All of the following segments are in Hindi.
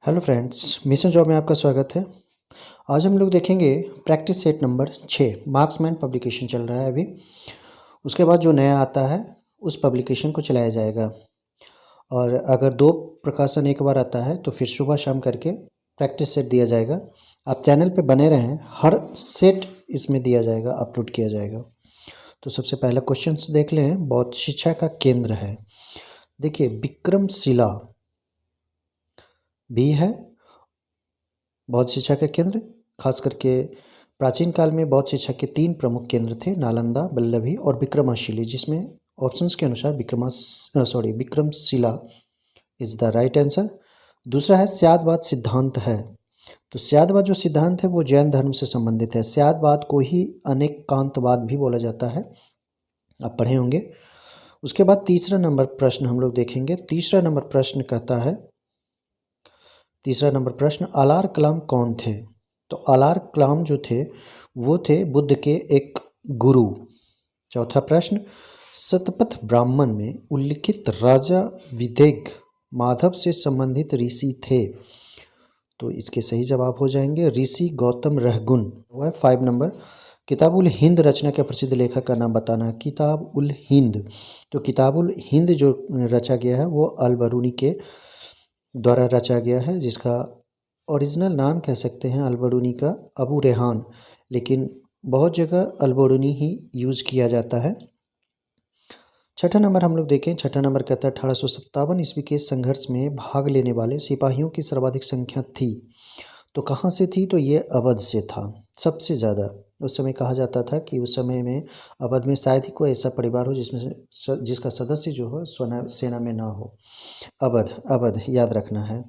हेलो फ्रेंड्स, मिशन जॉब में आपका स्वागत है। आज हम लोग देखेंगे practice set number 6। Marksman publication चल रहा है अभी। उसके बाद जो नया आता है उस पब्लिकेशन को चलाया जाएगा। और अगर 2 प्रकाशन एक बार आता है तो फिर सुबह शाम करके प्रैक्टिस सेट दिया जाएगा। आप चैनल पे बने रहें, हर सेट इसमें दिया जाएगा, अपलोड किया जाएगा। तो सबसे पहला क्वेश्चन देख लें। बौद्ध शिक्षा का केंद्र है, देखिए विक्रमशिला भी है बौद्ध शिक्षा का केंद्र। खास करके प्राचीन काल में बौद्ध शिक्षा के 3 प्रमुख केंद्र थे, नालंदा, वल्लभी और विक्रमाशिली, जिसमें ऑप्शंस के अनुसार Vikramshila is the right answer. दूसरा है स्यादवाद सिद्धांत है। तो स्यादवाद जो सिद्धांत है वो जैन धर्म से संबंधित है। स्यादवाद को ही अनेकांतवाद भी बोला जाता है, आप पढ़े होंगे। उसके बाद तीसरा नंबर प्रश्न हम लोग देखेंगे। तीसरा नंबर प्रश्न कहता है, तीसरा नंबर प्रश्न, अलार कलाम कौन थे? तो अलार कलाम जो थे वो थे बुद्ध के एक गुरु। चौथा प्रश्न, शतपथ ब्राह्मण में उल्लिखित राजा विदेग माधव से संबंधित ऋषि थे? तो इसके सही जवाब हो जाएंगे ऋषि गौतम रहगुन। वो है 5 नंबर। किताब उल हिंद रचना के प्रसिद्ध लेखक का नाम बताना है। किताब उल हिंद, तो किताब उल हिंद जो रचा गया है वो अल बरूनी के द्वारा रचा गया है, जिसका ओरिजिनल नाम कह सकते हैं अल बरूनी का अबू रेहान, लेकिन बहुत जगह अल बरूनी ही यूज़ किया जाता है। छठा नंबर हम लोग देखें। छठा नंबर कहता है 1857 ईस्वी के संघर्ष में भाग लेने वाले सिपाहियों की सर्वाधिक संख्या थी। तो कहाँ से थी? तो ये अवध से था सबसे ज़्यादा। उस समय कहा जाता था कि उस समय में अवध में शायद ही कोई ऐसा परिवार हो जिसका सदस्य जो हो सेना में ना हो। अवध, अवध याद रखना है।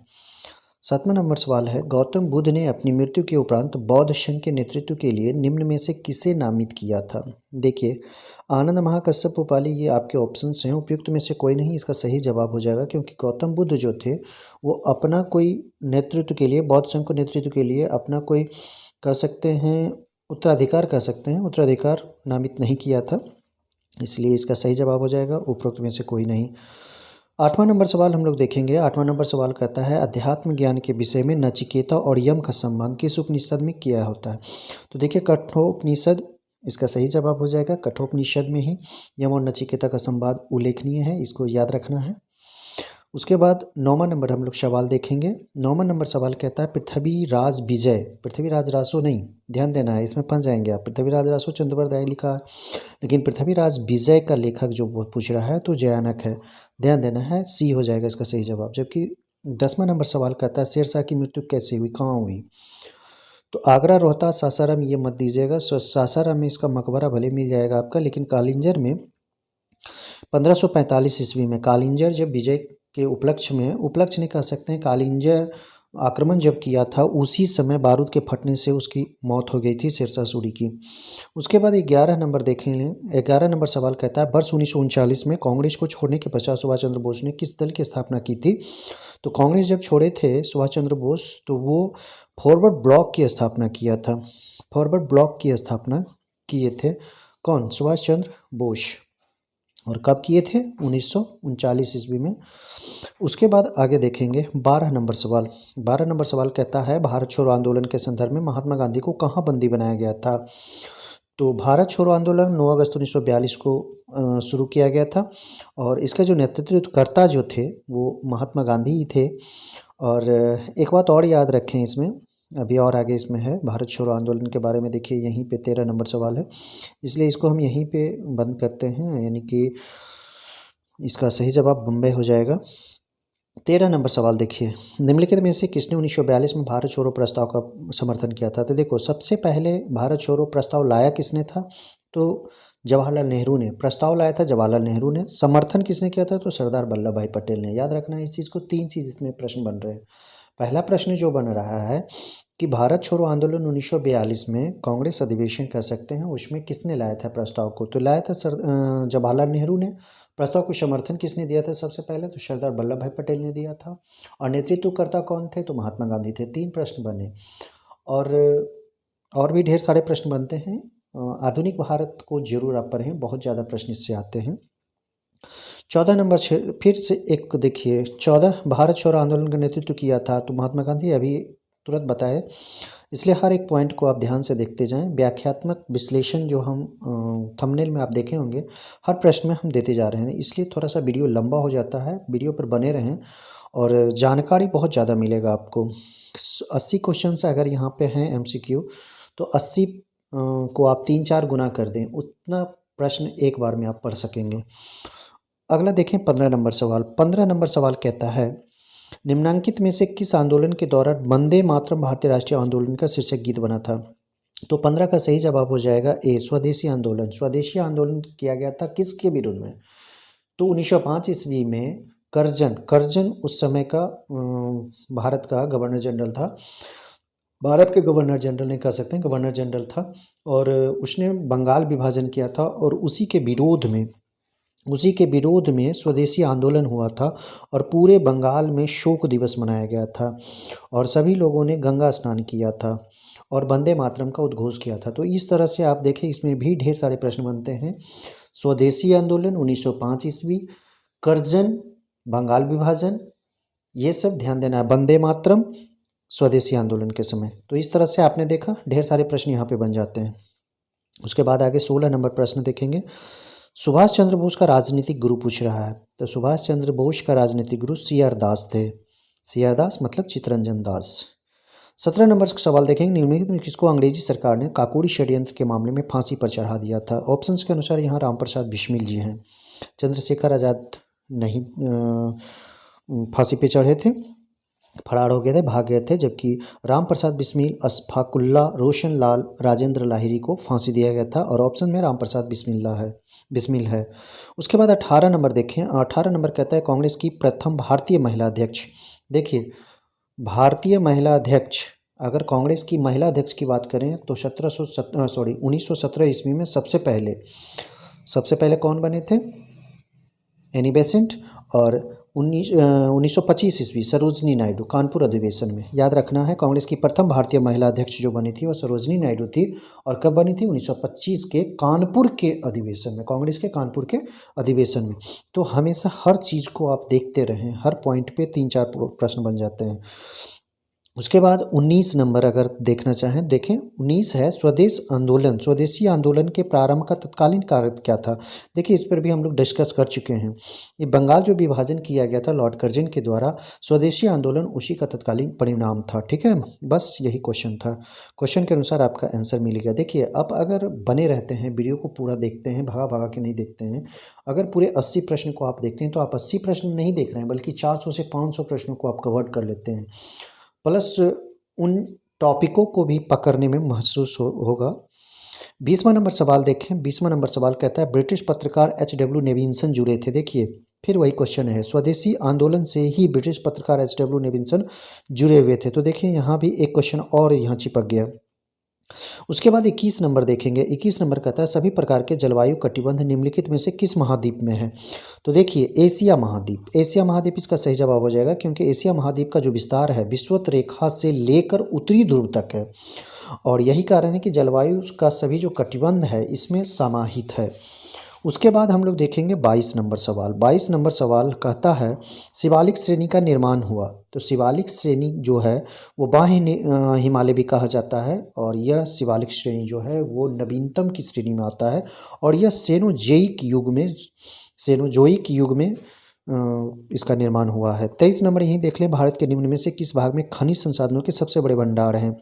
7वां नंबर सवाल है, गौतम बुद्ध ने अपनी मृत्यु के उपरांत बौद्ध संघ के नेतृत्व के लिए निम्न में से किसे नामित किया था? देखिए, आनंद महाकश्यप, उपाली, ये आपके ऑप्शंस हैं। उपयुक्त में से कोई नहीं इसका सही जवाब हो जाएगा, क्योंकि गौतम बुद्ध जो थे वो अपना कोई नेतृत्व के लिए, बौद्ध संघ को नेतृत्व के लिए अपना कोई कह सकते हैं उत्तराधिकार, कह सकते हैं उत्तराधिकार नामित नहीं किया था, इसलिए इसका सही जवाब हो जाएगा उपरोक्त में से कोई नहीं। 8वां नंबर सवाल हम लोग देखेंगे। 8वां नंबर सवाल कहता है, अध्यात्म ज्ञान के विषय में नचिकेता और यम का संबंध किस उपनिषद में किया होता है? तो देखिए, कठोपनिषद इसका सही जवाब हो जाएगा। कठोपनिषद में ही यम और नचिकेता का संवाद उल्लेखनीय है, इसको याद रखना है। उसके बाद 9वां नंबर हम लोग सवाल देखेंगे। 9वां नंबर सवाल कहता है, पृथ्वीराज विजय, पृथ्वीराज रासो नहीं, ध्यान देना है, इसमें फंस जाएंगे आप। पृथ्वीराज रासो चंद्रवरदाय लिखा, लेकिन पृथ्वीराज विजय का लेखक जो वो पूछ रहा है तो जयानक है, ध्यान देना है। सी हो जाएगा इसका सही जवाब। जबकि 10वां नंबर सवाल कहता है, शेरशाह की मृत्यु कैसे हुई, कहाँ हुई? तो आगरा, रोहतास, सासाराम ये मत दीजिएगा। सासाराम में इसका मकबरा भले मिल जाएगा आपका, लेकिन कालिंजर में 1545 ईस्वी में कालिंजर जब विजय के उपलक्ष्य में, उपलक्ष्य नहीं कह सकते हैं, कालिंजर आक्रमण जब किया था उसी समय बारूद के फटने से उसकी मौत हो गई थी, शेरशाह सूरी की। उसके बाद 11 नंबर देखेंगे। 11 नंबर सवाल कहता है, वर्ष 1939 में कांग्रेस को छोड़ने के पश्चात सुभाष चंद्र बोस ने किस दल की स्थापना की थी? तो कांग्रेस जब छोड़े थे सुभाष चंद्र बोस तो वो फॉरवर्ड ब्लॉक की स्थापना किया था। फॉरवर्ड ब्लॉक की स्थापना किए थे कौन? सुभाष चंद्र बोस। और कब किए थे? 1939 ईस्वी में। उसके बाद आगे देखेंगे 12 नंबर सवाल। 12 नंबर सवाल कहता है, भारत छोड़ो आंदोलन के संदर्भ में महात्मा गांधी को कहाँ बंदी बनाया गया था? तो भारत छोड़ो आंदोलन 9 अगस्त 1942 को शुरू किया गया था, और इसका जो नेतृत्वकर्ता जो थे वो महात्मा गांधी ही थे। और एक बात और याद रखें इसमें, अभी और आगे इसमें है भारत छोड़ो आंदोलन के बारे में। देखिए यहीं पे 13 नंबर सवाल है, इसलिए इसको हम यहीं पे बंद करते हैं, यानी कि इसका सही जवाब बम्बई हो जाएगा। 13 नंबर सवाल देखिए, निम्नलिखित में से किसने 1942 में भारत छोड़ो प्रस्ताव का समर्थन किया था? तो देखो, सबसे पहले भारत छोड़ो प्रस्ताव लाया किसने था? तो जवाहरलाल नेहरू ने प्रस्ताव लाया था, जवाहरलाल नेहरू ने। समर्थन किसने किया था? तो सरदार वल्लभ भाई पटेल ने। याद रखना है इस चीज़ को। 3 चीज़ इसमें प्रश्न बन रहे हैं। पहला प्रश्न जो बन रहा है कि भारत छोड़ो आंदोलन 1942 में कांग्रेस अधिवेशन कह सकते हैं, उसमें किसने लाया था प्रस्ताव को? तो लाया था जवाहरलाल नेहरू ने। प्रस्ताव को समर्थन किसने दिया था सबसे पहले? तो सरदार वल्लभ भाई पटेल ने दिया था। और नेतृत्वकर्ता कौन थे? तो महात्मा गांधी थे। 3 प्रश्न बने। और भी ढेर सारे प्रश्न बनते हैं। आधुनिक भारत को जरूर आप पढ़ें, बहुत ज़्यादा प्रश्न इससे आते हैं। 14 नंबर फिर से एक देखिए, 14 भारत छोड़ो आंदोलन का नेतृत्व किया था तो महात्मा गांधी, अभी तुरंत बताए, इसलिए हर एक पॉइंट को आप ध्यान से देखते जाएं। व्याख्यात्मक विश्लेषण जो हम थंबनेल में आप देखे होंगे, हर प्रश्न में हम देते जा रहे हैं, इसलिए थोड़ा सा वीडियो लंबा हो जाता है। वीडियो पर बने रहें और जानकारी बहुत ज़्यादा मिलेगा आपको। 80 क्वेश्चन अगर यहाँ पे हैं MCQ, तो 80 को आप 3-4 गुना कर दें, उतना प्रश्न एक बार में आप पढ़ सकेंगे। अगला देखें 15 नंबर सवाल। 15 नंबर सवाल कहता है, निम्नांकित में से किस आंदोलन के दौरान वंदे मातरम भारतीय राष्ट्रीय आंदोलन का शीर्षक गीत बना था? तो 15 का सही जवाब हो जाएगा ए, स्वदेशी आंदोलन। स्वदेशी आंदोलन किया गया था किसके विरोध में? तो 1905 ईस्वी में करजन उस समय का भारत का गवर्नर जनरल था। भारत के गवर्नर जनरल नहीं कह सकते, गवर्नर जनरल था, और उसने बंगाल विभाजन किया था, और उसी के विरोध में स्वदेशी आंदोलन हुआ था और पूरे बंगाल में शोक दिवस मनाया गया था और सभी लोगों ने गंगा स्नान किया था और वंदे मातरम का उद्घोष किया था। तो इस तरह से आप देखें, इसमें भी ढेर सारे प्रश्न बनते हैं। स्वदेशी आंदोलन 1905 ईस्वी, करजन, बंगाल विभाजन, ये सब ध्यान देना है, वंदे मातरम, स्वदेशी आंदोलन के समय। तो इस तरह से आपने देखा ढेर सारे प्रश्न यहाँ पे बन जाते हैं। उसके बाद आगे 16 नंबर प्रश्न देखेंगे। सुभाष चंद्र बोस का राजनीतिक गुरु पूछ रहा है, तो सुभाष चंद्र बोस का राजनीतिक गुरु CR दास थे। CR दास मतलब चित्तरंजन दास। 17 नंबर सवाल देखेंगे, निम्नलिखित में किसको अंग्रेजी सरकार ने काकोरी षड्यंत्र के मामले में फांसी पर चढ़ा दिया था? ऑप्शंस के अनुसार यहाँ राम प्रसाद बिस्मिल जी हैं, चंद्रशेखर आज़ाद नहीं फांसी पे चढ़े थे, फरार हो गए थे, भाग गए थे, जबकि राम प्रसाद बिस्मिल, अशफाकुल्ला, रोशन लाल, राजेंद्र लाहिरी को फांसी दिया गया था, और ऑप्शन में राम प्रसाद बिस्मिल है। उसके बाद 18 नंबर देखें। 18 नंबर कहता है, कांग्रेस की प्रथम भारतीय महिला अध्यक्ष। देखिए, भारतीय महिला अध्यक्ष, अगर कांग्रेस की महिला अध्यक्ष की बात करें तो 1917 ईस्वी में सबसे पहले कौन बने थे? Annie Besant. और 1925 ईस्वी सरोजनी नायडू, कानपुर अधिवेशन में। याद रखना है, कांग्रेस की प्रथम भारतीय महिला अध्यक्ष जो बनी थी वो सरोजनी नायडू थी, और कब बनी थी? 1925 के कानपुर के अधिवेशन में, कांग्रेस के कानपुर के अधिवेशन में। तो हमेशा हर चीज़ को आप देखते रहें, हर पॉइंट पे 3-4 प्रश्न बन जाते हैं। उसके बाद 19 नंबर अगर देखना चाहें, देखें 19 है, स्वदेशी आंदोलन के प्रारंभ का तत्कालीन कारण क्या था? देखिए, इस पर भी हम लोग डिस्कस कर चुके हैं। ये बंगाल जो विभाजन किया गया था लॉर्ड कर्जन के द्वारा, स्वदेशी आंदोलन उसी का तत्कालीन परिणाम था। ठीक है, बस यही क्वेश्चन था। क्वेश्चन के अनुसार आपका आंसर मिल गया। देखिए, अब अगर बने रहते हैं, वीडियो को पूरा देखते हैं, भगा के नहीं देखते हैं, अगर पूरे 80 प्रश्न को आप देखते हैं तो आप 80 प्रश्न नहीं देख रहे हैं, बल्कि 400 से 500 प्रश्नों को आप कवर कर लेते हैं, प्लस उन टॉपिकों को भी पकड़ने में महसूस होगा। 20वां नंबर सवाल देखें। 20वां नंबर सवाल कहता है, ब्रिटिश पत्रकार HW नेविंसन जुड़े थे। देखिए, फिर वही क्वेश्चन है, स्वदेशी आंदोलन से ही ब्रिटिश पत्रकार HW नेविंसन जुड़े हुए थे। तो देखिए, यहाँ भी एक क्वेश्चन और यहाँ चिपक गया। उसके बाद 21 नंबर देखेंगे। 21 नंबर कहता है, सभी प्रकार के जलवायु कटिबंध निम्नलिखित में से किस महाद्वीप में है? तो देखिए, एशिया महाद्वीप इसका सही जवाब हो जाएगा, क्योंकि एशिया महाद्वीप का जो विस्तार है विषुवत रेखा से लेकर उत्तरी ध्रुव तक है, और यही कारण है कि जलवायु का सभी जो कटिबंध है इसमें समाहित है। उसके बाद हम लोग देखेंगे 22 नंबर सवाल। 22 नंबर सवाल कहता है, शिवालिक श्रेणी का निर्माण हुआ। तो शिवालिक श्रेणी जो है वो बाह्य हिमालय भी कहा जाता है, और यह शिवालिक श्रेणी जो है वो नवीनतम की श्रेणी में आता है, और यह सेनोजोइक युग में इसका निर्माण हुआ है। 23 नंबर यहीं देख लें, भारत के निम्न में से किस भाग में खनिज संसाधनों के सबसे बड़े भंडार हैं?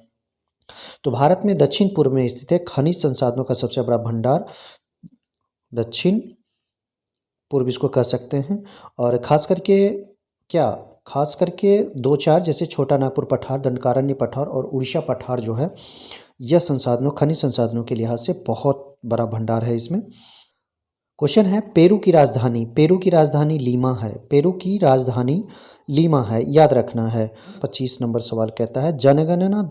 तो भारत में दक्षिण पूर्व में स्थित है खनिज संसाधनों का सबसे बड़ा भंडार, दक्षिण पूर्व इसको कह सकते हैं। और खास करके 2-4 जैसे छोटा नागपुर पठार, दंडकारण्य पठार और उड़ीसा पठार जो है, यह खनिज संसाधनों के लिहाज से बहुत बड़ा भंडार है इसमें। क्वेश्चन है, पेरू की राजधानी लीमा है, याद रखना है। 25 नंबर सवाल कहता है, जनगणना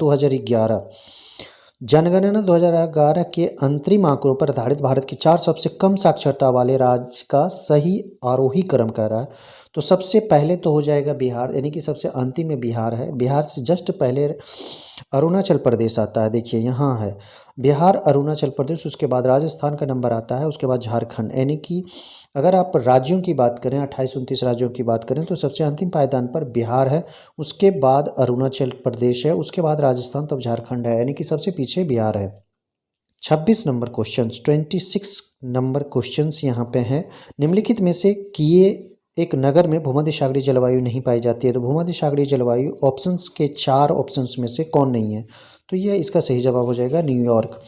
2011 के अंतरिम आंकड़ों पर आधारित भारत के 4 सबसे कम साक्षरता वाले राज्य का सही आरोही क्रम कह रहा है। तो सबसे पहले तो हो जाएगा बिहार, यानी कि सबसे अंतिम में बिहार है। बिहार से जस्ट पहले अरुणाचल प्रदेश आता है, देखिए यहाँ है बिहार, अरुणाचल प्रदेश, उसके बाद राजस्थान का नंबर आता है, उसके बाद झारखंड। यानी कि अगर आप राज्यों की बात करें, 28-29 राज्यों की बात करें, तो सबसे अंतिम पायदान पर बिहार है, उसके बाद अरुणाचल प्रदेश है, उसके बाद राजस्थान, तब झारखंड है, यानी कि सबसे पीछे बिहार है। 26 नंबर क्वेश्चन, 26 नंबर क्वेश्चंस यहाँ पे हैं। निम्नलिखित में से किए एक नगर में भूमध्य सागरीय जलवायु नहीं पाई जाती है, तो भूमध्य सागरीय जलवायु ऑप्शंस के 4 ऑप्शंस में से कौन नहीं है, तो यह इसका सही जवाब हो जाएगा न्यूयॉर्क।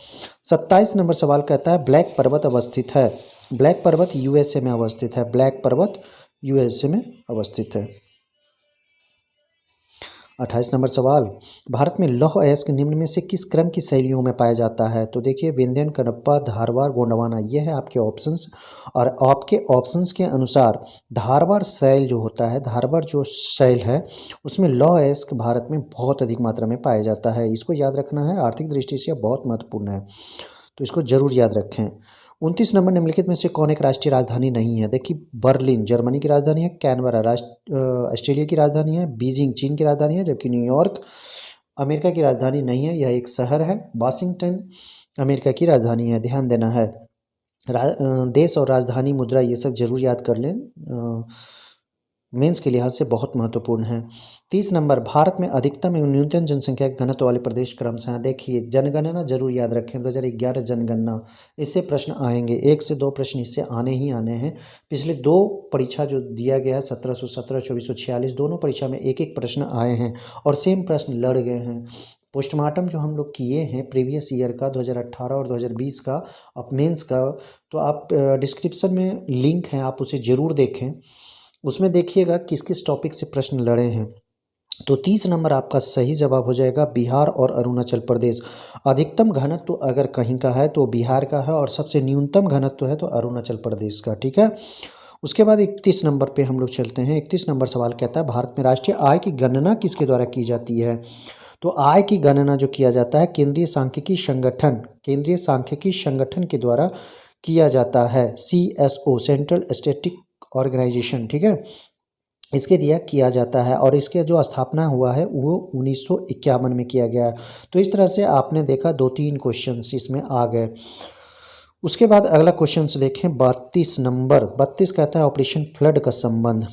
27 नंबर सवाल कहता है ब्लैक पर्वत अवस्थित है, ब्लैक पर्वत यूएसए में अवस्थित है, ब्लैक पर्वत यूएसए में अवस्थित है। 28 नंबर सवाल, भारत में लौह अयस्क निम्न में से किस क्रम की शैलियों में पाया जाता है, तो देखिए विंध्यन, कनप्पा, धारवाड़, गोंडवाना, ये है आपके ऑप्शंस। और आपके ऑप्शंस के अनुसार धारवाड़ शैल जो होता है, धारवाड़ जो शैल है, उसमें लौह अयस्क भारत में बहुत अधिक मात्रा में पाया जाता है। इसको याद रखना है, आर्थिक दृष्टि से बहुत महत्वपूर्ण है, तो इसको जरूर याद रखें। 29 नंबर, निम्नलिखित में से कौन एक राष्ट्रीय राजधानी नहीं है, देखिए बर्लिन जर्मनी की राजधानी है, कैनबरा ऑस्ट्रेलिया की राजधानी है, बीजिंग चीन की राजधानी है, जबकि न्यूयॉर्क अमेरिका की राजधानी नहीं है, यह एक शहर है। वाशिंगटन अमेरिका की राजधानी है, ध्यान देना है। देश और राजधानी मुद्रा ये सब जरूर याद कर लें, मेंस के लिहाज से बहुत महत्वपूर्ण है। 30 नंबर, भारत में अधिकतम एवं न्यूनतम जनसंख्या के घनत्व वाले प्रदेश क्रमशः हैं। देखिए जनगणना जरूर याद रखें, 2011 जनगणना, इससे प्रश्न आएंगे, 1 से 2 प्रश्न इससे आने ही आने हैं। पिछले 2 परीक्षा जो दिया गया है 1717, 2446, दोनों परीक्षा में एक एक प्रश्न आए हैं और सेम प्रश्न लड़ गए हैं। पोस्टमार्टम जो हम लोग किए हैं प्रीवियस ईयर का 2018 और 2020 का, अब मेंस का, तो आप डिस्क्रिप्शन में लिंक है, आप उसे ज़रूर देखें, उसमें देखिएगा किस किस टॉपिक से प्रश्न लड़े हैं। तो 30 नंबर आपका सही जवाब हो जाएगा बिहार और अरुणाचल प्रदेश। अधिकतम घनत्व अगर कहीं का है तो बिहार का है, और सबसे न्यूनतम घनत्व है तो अरुणाचल प्रदेश का, ठीक है। उसके बाद 31 नंबर पे हम लोग चलते हैं। 31 नंबर सवाल कहता है भारत में राष्ट्रीय आय की गणना किसके द्वारा की जाती है, तो आय की गणना जो किया जाता है केंद्रीय सांख्यिकी संगठन के द्वारा किया जाता है, CSO, सेंट्रल स्टैटिस्टिक्स ऑर्गेनाइजेशन, ठीक है, इसके दिया किया जाता है, और इसके जो स्थापना हुआ है वो 1951 में किया गया है। तो इस तरह से आपने देखा 2-3 क्वेश्चन इसमें आ गए। उसके बाद अगला क्वेश्चन देखें 32 नंबर। 32 कहता है ऑपरेशन फ्लड का संबंध,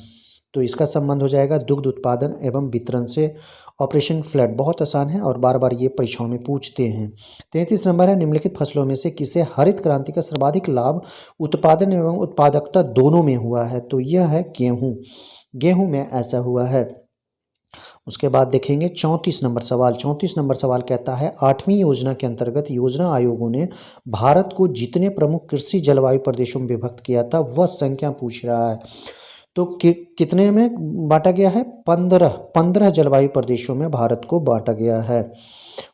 तो इसका संबंध हो जाएगा दुग्ध उत्पादन एवं वितरण से। ऑपरेशन फ्लड बहुत आसान है और बार बार ये परीक्षाओं में पूछते हैं। 33 नंबर है निम्नलिखित फसलों में से किसे हरित क्रांति का सर्वाधिक लाभ उत्पादन एवं उत्पादकता दोनों में हुआ है, तो यह है गेहूँ, गेहूँ में ऐसा हुआ है। उसके बाद देखेंगे 34 नंबर सवाल। 34 नंबर सवाल कहता है 8वीं योजना के अंतर्गत योजना आयोगों ने भारत को जितने प्रमुख कृषि जलवायु प्रदेशों में विभक्त किया था वह संख्या पूछ रहा है, तो कितने में बांटा गया है, 15 जलवायु प्रदेशों में भारत को बांटा गया है।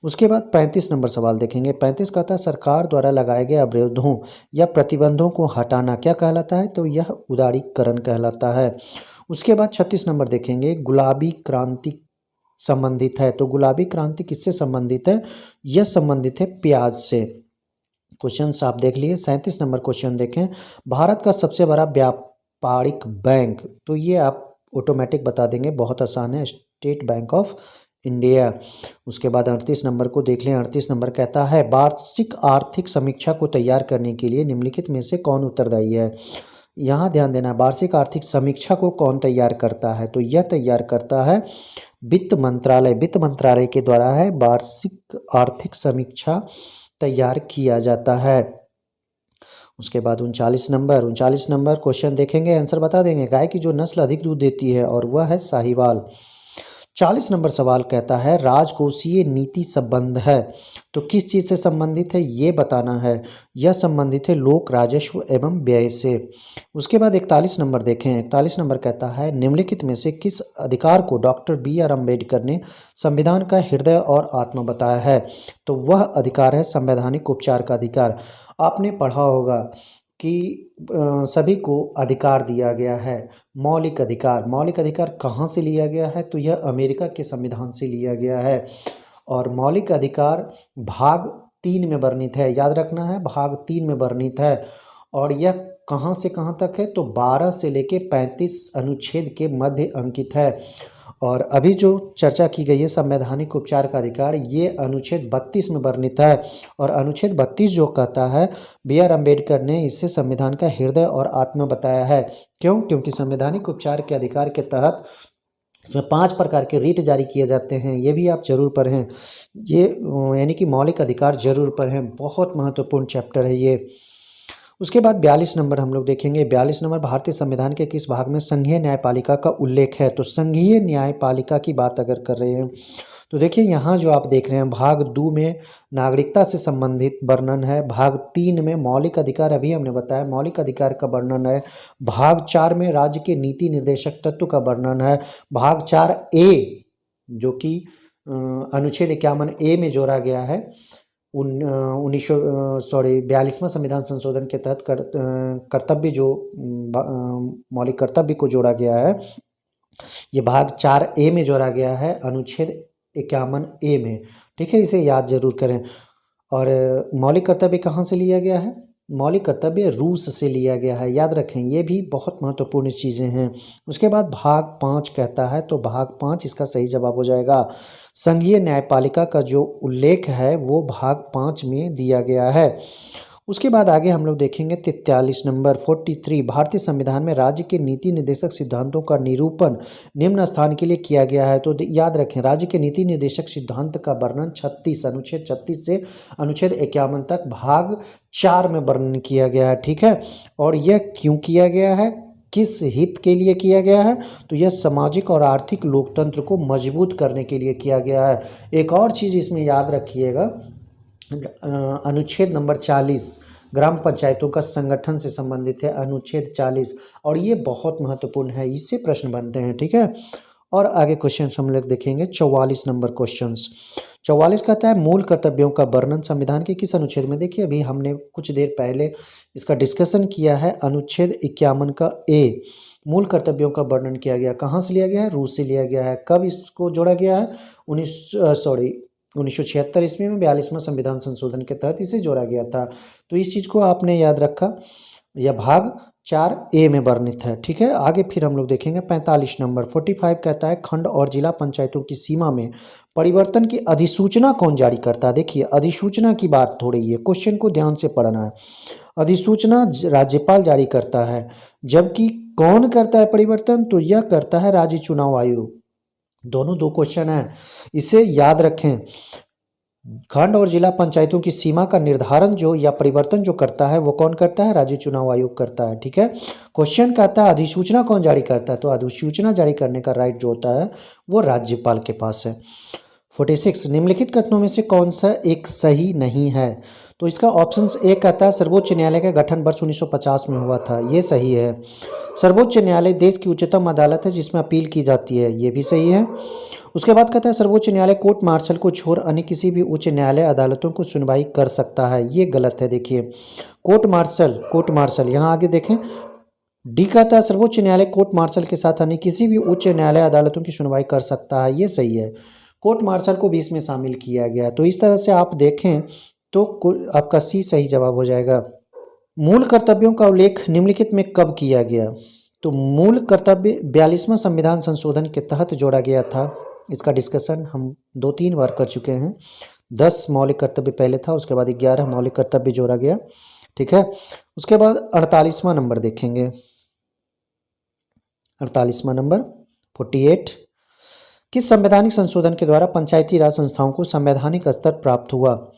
उसके बाद 35 नंबर सवाल देखेंगे। 35 कहता है सरकार द्वारा लगाए गए अवरोधों या प्रतिबंधों को हटाना क्या कहलाता है, तो यह उदारीकरण कहलाता है। उसके बाद 36 नंबर देखेंगे गुलाबी क्रांति संबंधित है, तो गुलाबी क्रांति किससे संबंधित है, यह संबंधित है प्याज से। क्वेश्चन आप देख लिए। 37 नंबर क्वेश्चन देखें, भारत का सबसे बड़ा व्यापारिक बैंक, तो ये आप ऑटोमेटिक बता देंगे, बहुत आसान है, स्टेट बैंक ऑफ इंडिया। उसके बाद 38 नंबर को देख लें। 38 नंबर कहता है वार्षिक आर्थिक समीक्षा को तैयार करने के लिए निम्नलिखित में से कौन उत्तरदायी है, यहाँ ध्यान देना, वार्षिक आर्थिक समीक्षा को कौन तैयार करता है, तो यह तैयार करता है वित्त मंत्रालय। वित्त मंत्रालय के द्वारा है वार्षिक आर्थिक समीक्षा तैयार किया जाता है। उसके बाद 39 नंबर क्वेश्चन देखेंगे, आंसर बता देंगे। गाय की जो नस्ल अधिक दूध देती है और वह है साहिवाल। 40 नंबर सवाल कहता है राजकोषीय नीति संबंध है, तो किस चीज़ से संबंधित है ये बताना है, यह संबंधित है लोक राजस्व एवं व्यय से। उसके बाद 41 नंबर देखें। 41 नंबर कहता है निम्नलिखित में से किस अधिकार को डॉक्टर BR अम्बेडकर ने संविधान का हृदय और आत्मा बताया है, तो वह अधिकार है संवैधानिक उपचार का अधिकार। आपने पढ़ा होगा कि सभी को अधिकार दिया गया है, मौलिक अधिकार। मौलिक अधिकार कहाँ से लिया गया है, तो यह अमेरिका के संविधान से लिया गया है, और मौलिक अधिकार भाग 3 में वर्णित है, याद रखना है, भाग 3 में वर्णित है, और यह कहाँ से कहाँ तक है, तो 12 से लेके 35 अनुच्छेद के मध्य अंकित है। और अभी जो चर्चा की गई है संवैधानिक उपचार का अधिकार, ये अनुच्छेद 32 में वर्णित है। और अनुच्छेद 32 जो कहता है, B.R. अम्बेडकर ने इसे संविधान का हृदय और आत्मा बताया है। क्यों? क्योंकि संवैधानिक उपचार के अधिकार के तहत इसमें 5 प्रकार के रीट जारी किए जाते हैं, ये भी आप जरूर पढ़ें। ये यानी कि मौलिक अधिकार जरूर पढ़ें, बहुत महत्वपूर्ण चैप्टर है ये। उसके बाद 42 नंबर हम लोग देखेंगे। 42 नंबर, भारतीय संविधान के किस भाग में संघीय न्यायपालिका का उल्लेख है? तो संघीय न्यायपालिका की बात अगर कर रहे हैं तो देखिए यहाँ जो आप देख रहे हैं, भाग 2 में नागरिकता से संबंधित वर्णन है, भाग 3 में मौलिक अधिकार, अभी हमने बताया मौलिक अधिकार का वर्णन है, भाग 4 में राज्य के नीति निर्देशक तत्व का वर्णन है, भाग 4A जो कि अनुच्छेद 51 ए में जोड़ा गया है, 42वां संविधान संशोधन के तहत कर्तव्य जो मौलिक कर्तव्य को जोड़ा गया है, ये भाग 4A में जोड़ा गया है अनुच्छेद 51A में। ठीक है, इसे याद जरूर करें। और मौलिक कर्तव्य कहाँ से लिया गया है? मौलिक कर्तव्य रूस से लिया गया है, याद रखें, ये भी बहुत महत्वपूर्ण चीज़ें हैं। उसके बाद भाग 5 कहता है, तो भाग 5 इसका सही जवाब हो जाएगा। संघीय न्यायपालिका का जो उल्लेख है वो भाग 5 में दिया गया है। उसके बाद आगे हम लोग देखेंगे 43 नंबर 43, भारतीय संविधान में राज्य के नीति निर्देशक सिद्धांतों का निरूपण निम्न स्थान के लिए किया गया है। तो याद रखें, राज्य के नीति निर्देशक सिद्धांत का वर्णन 36 अनुच्छेद 36 से अनुच्छेद 51 तक भाग 4 में वर्णन किया गया है। ठीक है, और यह क्यों किया गया है, किस हित के लिए किया गया है? तो यह सामाजिक और आर्थिक लोकतंत्र को मजबूत करने के लिए किया गया है। एक और चीज़ इसमें याद रखिएगा, अनुच्छेद नंबर 40 ग्राम पंचायतों का संगठन से संबंधित है, अनुच्छेद 40, और ये बहुत महत्वपूर्ण है, इससे प्रश्न बनते हैं। ठीक है, और आगे क्वेश्चन हम लोग देखेंगे 44 नंबर क्वेश्चंस। 44 कहता है मूल कर्तव्यों का वर्णन संविधान के किस अनुच्छेद में? देखिए अभी हमने कुछ देर पहले इसका डिस्कशन किया है, अनुच्छेद 51 का ए, मूल कर्तव्यों का वर्णन किया गया। कहाँ से लिया गया है? रूस से लिया गया है। कब इसको जोड़ा गया है? 1976 ईस्वी में 42वां संविधान संशोधन के तहत इसे जोड़ा गया था। तो इस चीज़ को आपने याद रखा, यह भाग 4A में वर्णित है। ठीक है, आगे फिर हम लोग देखेंगे 45 नंबर 45 कहता है खंड और जिला पंचायतों की सीमा में परिवर्तन की अधिसूचना कौन जारी करता है? देखिए अधिसूचना की बात हो रही है, क्वेश्चन को ध्यान से पढ़ना है। अधिसूचना राज्यपाल जारी करता है, जबकि कौन करता है परिवर्तन? तो यह करता है राज्य चुनाव आयोग। दोनों दो क्वेश्चन है, इसे याद रखें। खंड और जिला पंचायतों की सीमा का निर्धारण जो या परिवर्तन जो करता है वो कौन करता है? राज्य चुनाव आयोग करता है। ठीक है, क्वेश्चन कहता है अधिसूचना कौन जारी करता है? तो अधिसूचना जारी करने का राइट जो होता है वो राज्यपाल के पास है। 46 निम्नलिखित कथनों में से कौन सा एक सही नहीं है? तो इसका ऑप्शन ए कहता है सर्वोच्च न्यायालय का गठन वर्ष 1950 में हुआ था, ये सही है। सर्वोच्च न्यायालय देश की उच्चतम अदालत है जिसमें अपील की जाती है, ये भी सही है। उसके बाद कहता है सर्वोच्च न्यायालय कोर्ट मार्शल को छोड़ अन्य किसी भी उच्च न्यायालय अदालतों को सुनवाई कर सकता है, ये गलत है। देखिए कोर्ट मार्शल यहाँ आगे देखें, डी कहता है सर्वोच्च न्यायालय कोर्ट मार्शल के साथ अन्य किसी भी उच्च न्यायालय अदालतों की सुनवाई कर सकता है, ये सही है। कोर्ट मार्शल को भी इसमें शामिल किया गया। तो इस तरह से आप देखें तो आपका सी सही जवाब हो जाएगा। मूल कर्तव्यों का उल्लेख निम्नलिखित में कब किया गया? तो मूल कर्तव्य 42वां संविधान संशोधन के तहत जोड़ा गया था। इसका डिस्कशन हम 2-3 बार कर चुके हैं। 10 मौलिक कर्तव्य पहले था, उसके बाद 11 मौलिक कर्तव्य जोड़ा गया। ठीक है, उसके बाद 48वां नंबर देखेंगे। 48वां नंबर 48, किस संवैधानिक संशोधन के द्वारा पंचायती राज संस्थाओं को संवैधानिक स्तर प्राप्त हुआ?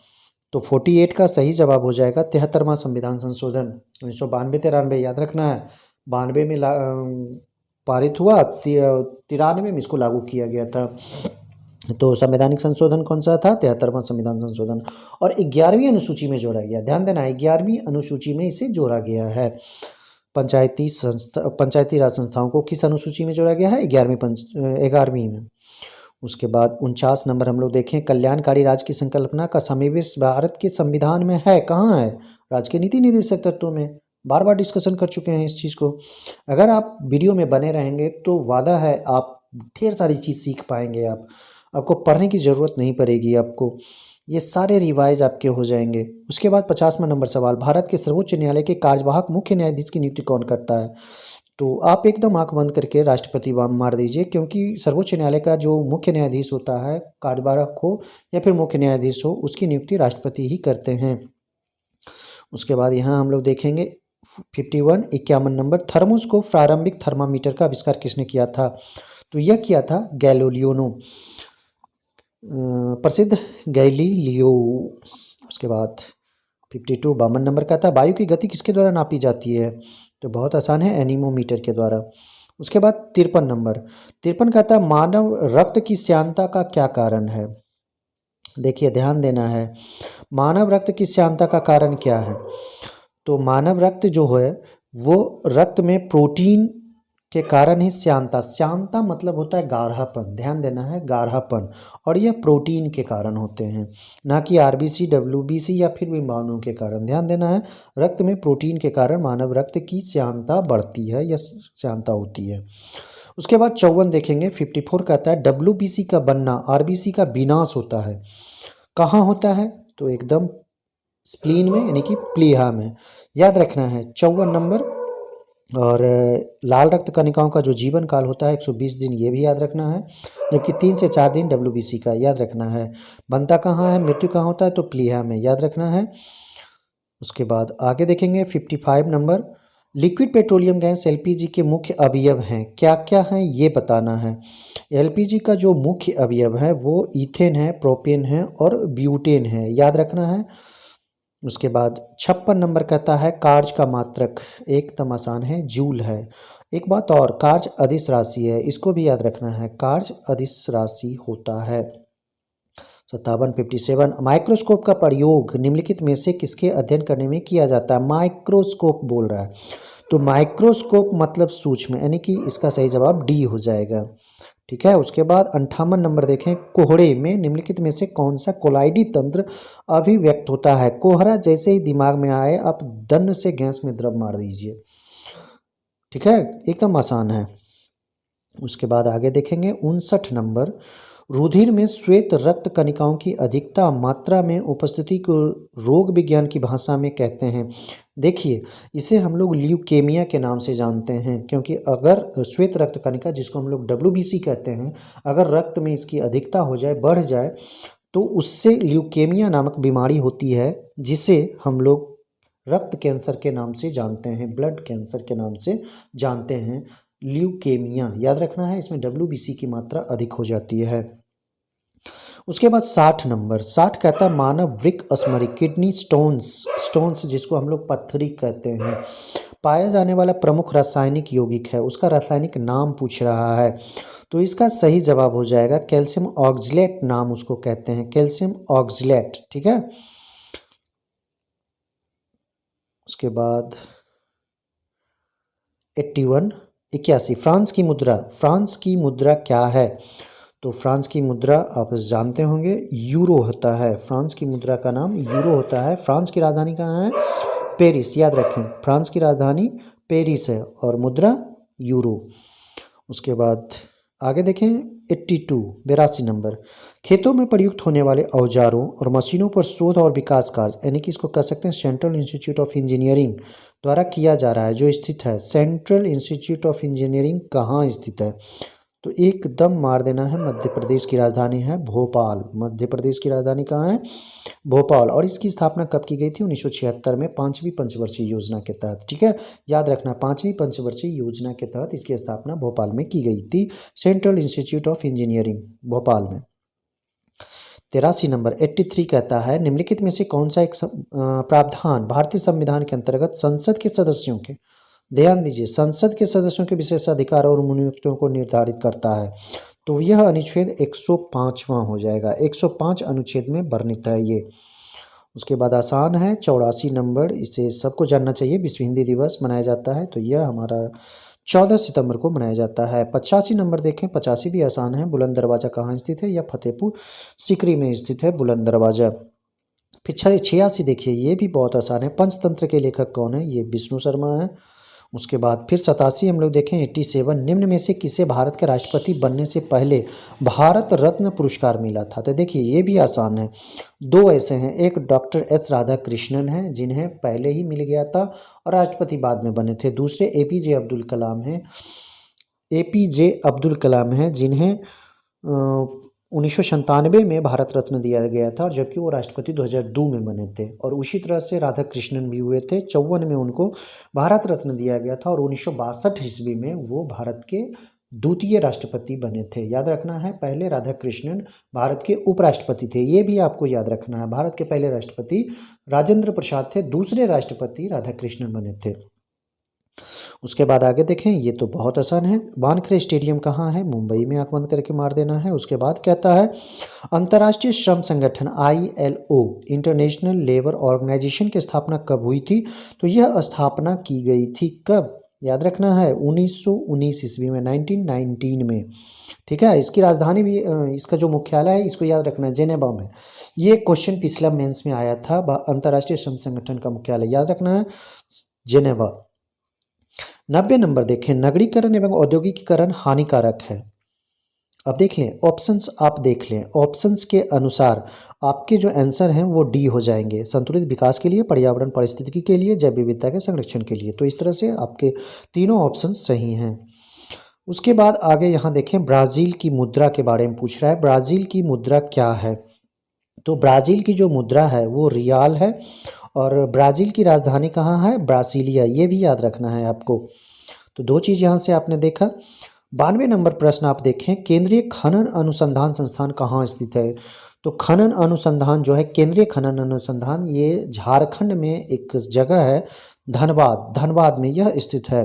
तो 48 का सही जवाब हो जाएगा 73वां संविधान संशोधन 1992-93, याद रखना है। 92 में पारित हुआ, 93 में इसको लागू किया गया था। तो संवैधानिक संशोधन कौन सा था? 73वां संविधान संशोधन। और 11वीं अनुसूची में जोड़ा गया, ध्यान देना 11वीं अनुसूची में इसे जोड़ा गया है। पंचायती राज संस्थाओं को किस अनुसूची में जोड़ा गया है? 11वीं में। उसके बाद 49 नंबर हम लोग देखें, कल्याणकारी राज्य की संकल्पना का सन्निवेश भारत के संविधान में है, कहाँ है? राज्य के नीति निर्देशक तत्वों में। बार बार डिस्कशन कर चुके हैं इस चीज़ को। अगर आप वीडियो में बने रहेंगे तो वादा है आप ढेर सारी चीज़ सीख पाएंगे आप। आपको पढ़ने की ज़रूरत नहीं पड़ेगी आपको, ये सारे रिवाइज आपके हो जाएंगे। उसके बाद 50वां नंबर सवाल, भारत के सर्वोच्च न्यायालय के कार्यवाहक मुख्य न्यायाधीश की नियुक्ति कौन करता है? तो आप एकदम आंख बंद करके राष्ट्रपति मार दीजिए, क्योंकि सर्वोच्च न्यायालय का जो मुख्य न्यायाधीश होता है, कार्यवाहक हो या फिर मुख्य न्यायाधीश हो, उसकी नियुक्ति राष्ट्रपति ही करते हैं। उसके बाद यहाँ हम लोग देखेंगे 51 नंबर, थर्मोस्कोप प्रारंभिक थर्मामीटर का आविष्कार किसने किया था? तो यह किया था गैलीलियो, प्रसिद्ध गैलीलियो। उसके बाद 52 नंबर का था, वायु की गति किसके द्वारा नापी जाती है? तो बहुत आसान है, एनीमोमीटर के द्वारा। उसके बाद 53 का था, मानव रक्त की श्यानता का क्या कारण है? देखिए ध्यान देना है, मानव रक्त की श्यानता का कारण क्या है? तो मानव रक्त जो है वो रक्त में प्रोटीन के कारण ही श्यानता, श्यानता मतलब होता है गाढ़ापन, ध्यान देना है, गाढ़ापन, और यह प्रोटीन के कारण होते हैं, ना कि आरबीसी, डब्ल्यूबीसी या फिर विमानों के कारण। ध्यान देना है, रक्त में प्रोटीन के कारण मानव रक्त की श्यानता बढ़ती है या श्यानता होती है। उसके बाद 54 देखेंगे, 54 कहता है, डब्ल्यूबीसी का बनना आरबीसी का विनाश होता है, कहाँ होता है? तो एकदम स्प्लीन में, यानी कि प्लीहा में, याद रखना है 54 नंबर। और लाल रक्त कणिकाओं का जो जीवन काल होता है 120 दिन, ये भी याद रखना है, जबकि 3 से 4 दिन डब्ल्यूबीसी का, याद रखना है। बनता कहाँ है, मृत्यु कहाँ होता है? तो प्लीहा में, याद रखना है। उसके बाद आगे देखेंगे 55 number, liquid petroleum gas LPG के मुख्य अवयव हैं, क्या क्या हैं ये बताना है। एलपीजी का जो मुख्य अवयव है वो ईथेन है, प्रोपेन है और ब्यूटेन है, याद रखना है। उसके बाद 56 नंबर कहता है, कार्य का मात्रक, एकदम आसान है, जूल है। एक बात और, कार्य अदिश राशि है, इसको भी याद रखना है, कार्य अदिश राशि होता है। 57 माइक्रोस्कोप का प्रयोग निम्नलिखित में से किसके अध्ययन करने में किया जाता है? माइक्रोस्कोप बोल रहा है, तो माइक्रोस्कोप मतलब सूक्ष्म, यानी कि इसका सही जवाब डी हो जाएगा। ठीक है। उसके बाद 58 नंबर देखें, कोहरे में निम्नलिखित में से कौन सा कोलाइडी तंत्र अभिव्यक्त होता है? कोहरा जैसे ही दिमाग में आए आप दंड से गैस में द्रव मार दीजिए। ठीक है, एकदम आसान है। उसके बाद आगे देखेंगे 59 नंबर, रुधिर में श्वेत रक्त कणिकाओं की अधिकता मात्रा में उपस्थिति को रोग विज्ञान की भाषा में कहते हैं। देखिए, इसे हम लोग ल्यूकेमिया के नाम से जानते हैं, क्योंकि अगर श्वेत रक्त कणिका, जिसको हम लोग डब्ल्यूबीसी कहते हैं, अगर रक्त में इसकी अधिकता हो जाए, बढ़ जाए, तो उससे ल्यूकेमिया नामक बीमारी होती है, जिसे हम लोग रक्त कैंसर के नाम से जानते हैं, ब्लड कैंसर के नाम से जानते हैं, ल्यूकेमिया, याद रखना है। इसमें डब्ल्यूबीसी की मात्रा अधिक हो जाती है। उसके बाद 60 नंबर, 60 कहता है, मानव वृक्क स्मरी किडनी स्टोन्स जिसको हम लोग पत्थरी कहते हैं, पाया जाने वाला प्रमुख रासायनिक यौगिक है, उसका रासायनिक नाम पूछ रहा है, तो इसका सही जवाब हो जाएगा कैल्शियम ऑक्सलेट, नाम उसको कहते हैं, कैल्शियम ऑक्सलेट। ठीक है। उसके बाद 81 फ्रांस की मुद्रा क्या है? तो फ्रांस की मुद्रा आप जानते होंगे, यूरो होता है। फ्रांस की मुद्रा का नाम यूरो होता है। फ्रांस की राजधानी कहाँ है? पेरिस, याद रखें, फ्रांस की राजधानी पेरिस है और मुद्रा यूरो। उसके बाद आगे देखें 82 नंबर, खेतों में प्रयुक्त होने वाले औजारों और मशीनों पर शोध और विकास कार्य, यानी कि इसको कह सकते हैं सेंट्रल इंस्टीट्यूट ऑफ इंजीनियरिंग द्वारा किया जा रहा है, जो स्थित है, सेंट्रल इंस्टीट्यूट ऑफ इंजीनियरिंग कहाँ स्थित है? तो एकदम मार देना है, मध्य प्रदेश की राजधानी है भोपाल। मध्य प्रदेश की राजधानी कहाँ है? भोपाल। और इसकी स्थापना कब की गई थी? 1976 में, 5वीं पंचवर्षीय योजना के तहत। ठीक है, याद रखना, 5वीं पंचवर्षीय योजना के तहत इसकी स्थापना भोपाल में की गई थी, central institute of engineering Bhopal में। 83 नंबर 83 कहता है, निम्नलिखित में से कौन सा एक प्रावधान भारतीय संविधान के अंतर्गत संसद के सदस्यों के, ध्यान दीजिए, संसद के सदस्यों के विशेषाधिकार और नियुक्तियों को निर्धारित करता है? तो यह अनुच्छेद 105वां हो जाएगा, 105 अनुच्छेद में वर्णित है ये। उसके बाद आसान है 84 नंबर, इसे सबको जानना चाहिए, विश्व हिंदी दिवस मनाया जाता है, तो यह हमारा 14 सितंबर को मनाया जाता है। 85 नंबर देखें, 85 भी आसान है, बुलंद दरवाज़ा कहाँ स्थित है? यह फतेहपुर सीकरी में स्थित है बुलंद दरवाज़ा। फिर 86 देखिए, ये भी बहुत आसान है, पंचतंत्र के लेखक कौन है? ये विष्णु शर्मा है। उसके बाद फिर 87 हम लोग देखें 87, निम्न में से किसे भारत के राष्ट्रपति बनने से पहले भारत रत्न पुरस्कार मिला था? तो देखिए ये भी आसान है, दो ऐसे हैं, एक डॉक्टर एस राधाकृष्णन हैं जिन्हें पहले ही मिल गया था और राष्ट्रपति बाद में बने थे। दूसरे एपीजे अब्दुल कलाम हैं, एपीजे अब्दुल कलाम हैं जिन्हें 1997 में भारत रत्न दिया गया था, और जबकि वो राष्ट्रपति 2002 में बने थे। और उसी तरह से राधाकृष्णन भी हुए थे, 54 में उनको भारत रत्न दिया गया था और 1962 ईस्वी में वो भारत के द्वितीय राष्ट्रपति बने थे। याद रखना है, पहले राधाकृष्णन भारत के उपराष्ट्रपति थे, ये भी आपको याद रखना है। भारत के पहले राष्ट्रपति राजेंद्र प्रसाद थे, दूसरे राष्ट्रपति राधाकृष्णन बने थे। उसके बाद आगे देखें, ये तो बहुत आसान है, वानखेड़े स्टेडियम कहाँ है? मुंबई में, आंख बंद करके मार देना है। उसके बाद कहता है अंतर्राष्ट्रीय श्रम संगठन ILO इंटरनेशनल लेबर ऑर्गेनाइजेशन की स्थापना कब हुई थी? तो यह स्थापना की गई थी कब? याद रखना है 1919 ईस्वी में, 1919 में। ठीक है, इसकी राजधानी भी इसका जो मुख्यालय है इसको याद रखना है, जेनेवा में। ये क्वेश्चन पिछला मेंस में आया था, अंतर्राष्ट्रीय श्रम संगठन का मुख्यालय याद रखना है, जेनेवा। 90 नंबर देखें, नगरीकरण एवं औद्योगिकीकरण हानिकारक है। अब देख लें ऑप्शंस, आप देख लें ऑप्शंस के अनुसार आपके जो आंसर हैं वो डी हो जाएंगे, संतुलित विकास के लिए, पर्यावरण पारिस्थितिकी के लिए, जैव विविधता के संरक्षण के लिए। तो इस तरह से आपके तीनों ऑप्शन सही हैं। उसके बाद आगे यहाँ देखें, ब्राज़ील की मुद्रा के बारे में पूछ रहा है, ब्राज़ील की मुद्रा क्या है? तो ब्राज़ील की जो मुद्रा है वो रियाल है, और ब्राज़ील की राजधानी कहाँ है? ब्रासिलिया, ये भी याद रखना है आपको। तो दो चीज़ यहाँ से आपने देखा। 92 नंबर प्रश्न आप देखें, केंद्रीय खनन अनुसंधान संस्थान कहाँ स्थित है? तो खनन अनुसंधान जो है, केंद्रीय खनन अनुसंधान, ये झारखंड में एक जगह है, धनबाद, धनबाद में यह स्थित है।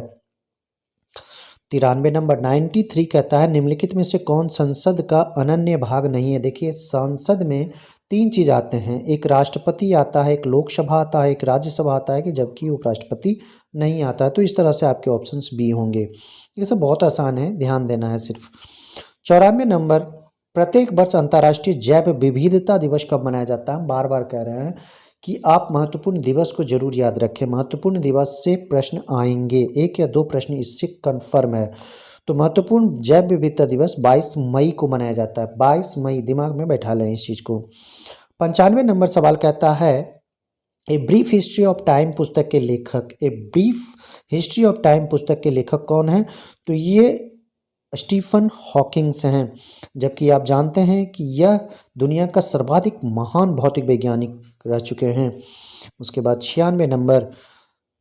93 नंबर 93 कहता है निम्नलिखित में से कौन संसद का अनन्य भाग नहीं है? देखिए संसद में तीन चीज आते हैं, एक राष्ट्रपति आता है, एक लोकसभा आता है, एक राज्यसभा आता है, कि जबकि उपराष्ट्रपति नहीं आता है। तो इस तरह से आपके ऑप्शंस बी होंगे। ये सब बहुत आसान है, ध्यान देना है सिर्फ। 94 नंबर, प्रत्येक वर्ष अंतर्राष्ट्रीय जैव विविधता दिवस कब मनाया जाता है? बार बार कह रहे हैं कि आप महत्वपूर्ण दिवस को जरूर याद रखें, महत्वपूर्ण दिवस से प्रश्न आएंगे, एक या दो प्रश्न इससे कन्फर्म है। तो महत्वपूर्ण जैव विविधता दिवस 22 मई को मनाया जाता है, 22 मई, दिमाग में बैठा लें इस चीज़ को। 95 नंबर सवाल कहता है a brief history of time पुस्तक के लेखक, a brief history of time पुस्तक के लेखक कौन है? तो ये स्टीफन हॉकिंग्स हैं, जबकि आप जानते हैं कि यह दुनिया का सर्वाधिक महान भौतिक वैज्ञानिक रह चुके हैं। उसके बाद 96 नंबर,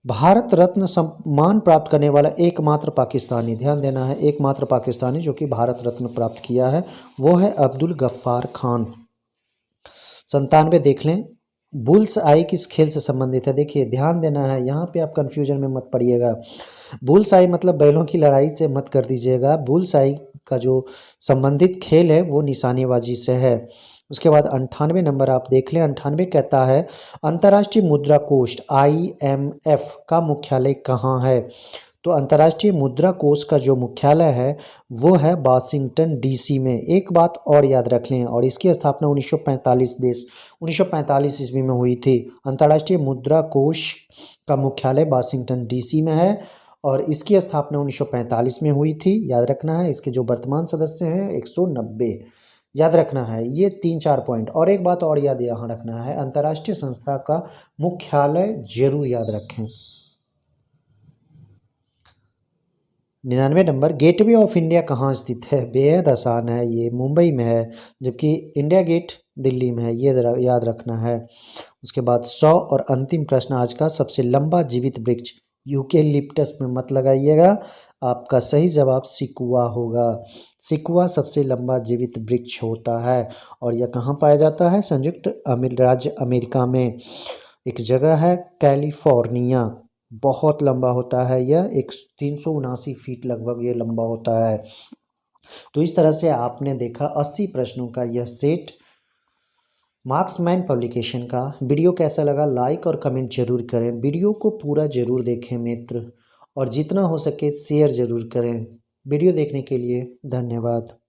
भारत रत्न सम्मान प्राप्त करने वाला एकमात्र पाकिस्तानी, ध्यान देना है, एकमात्र पाकिस्तानी जो कि भारत रत्न प्राप्त किया है वो है अब्दुल गफ्फार खान। 97 देख लें, बुल्स आई किस खेल से संबंधित है? देखिए ध्यान देना है, यहाँ पे आप कंफ्यूजन में मत पड़िएगा। बुल्स आई मतलब बैलों की लड़ाई से मत कर दीजिएगा, बुल्स आई का जो संबंधित खेल है वो निशानेबाजी से है। उसके बाद 98 नंबर आप देख लें, 98 कहता है अंतर्राष्ट्रीय मुद्रा कोष IMF का मुख्यालय कहाँ है? तो अंतर्राष्ट्रीय मुद्रा कोष का जो मुख्यालय है वो है वाशिंगटन DC में। एक बात और याद रख लें, और इसकी स्थापना 1945 ईस्वी में हुई थी। अंतर्राष्ट्रीय मुद्रा कोष का मुख्यालय वाशिंगटन DC में है और इसकी स्थापना 1945 में हुई थी, याद रखना है। इसके जो वर्तमान सदस्य हैं 190, याद रखना है ये 3-4 पॉइंट। और एक बात और याद यहाँ रखना है, अंतर्राष्ट्रीय संस्था का मुख्यालय जरूर याद रखें। 99 नंबर, गेटवे ऑफ इंडिया कहाँ स्थित है? बेहद आसान है, ये मुंबई में है, जबकि इंडिया गेट दिल्ली में है, ये याद रखना है। उसके बाद 100 और अंतिम प्रश्न आज का, सबसे लंबा जीवित वृक्ष, यूकेलिप्टस में मत लगाइएगा, आपका सही जवाब सिकुआ होगा। सिकुआ सबसे लंबा जीवित वृक्ष होता है और यह कहाँ पाया जाता है? संयुक्त राज्य अमेरिका में एक जगह है कैलिफोर्निया। बहुत लंबा होता है यह, 379 फीट लगभग ये लंबा होता है। तो इस तरह से आपने देखा 80 प्रश्नों का यह सेट मार्क्समैन पब्लिकेशन का। वीडियो कैसा लगा लाइक और कमेंट जरूर करें, वीडियो को पूरा जरूर देखें मित्र, और जितना हो सके शेयर जरूर करें। वीडियो देखने के लिए धन्यवाद।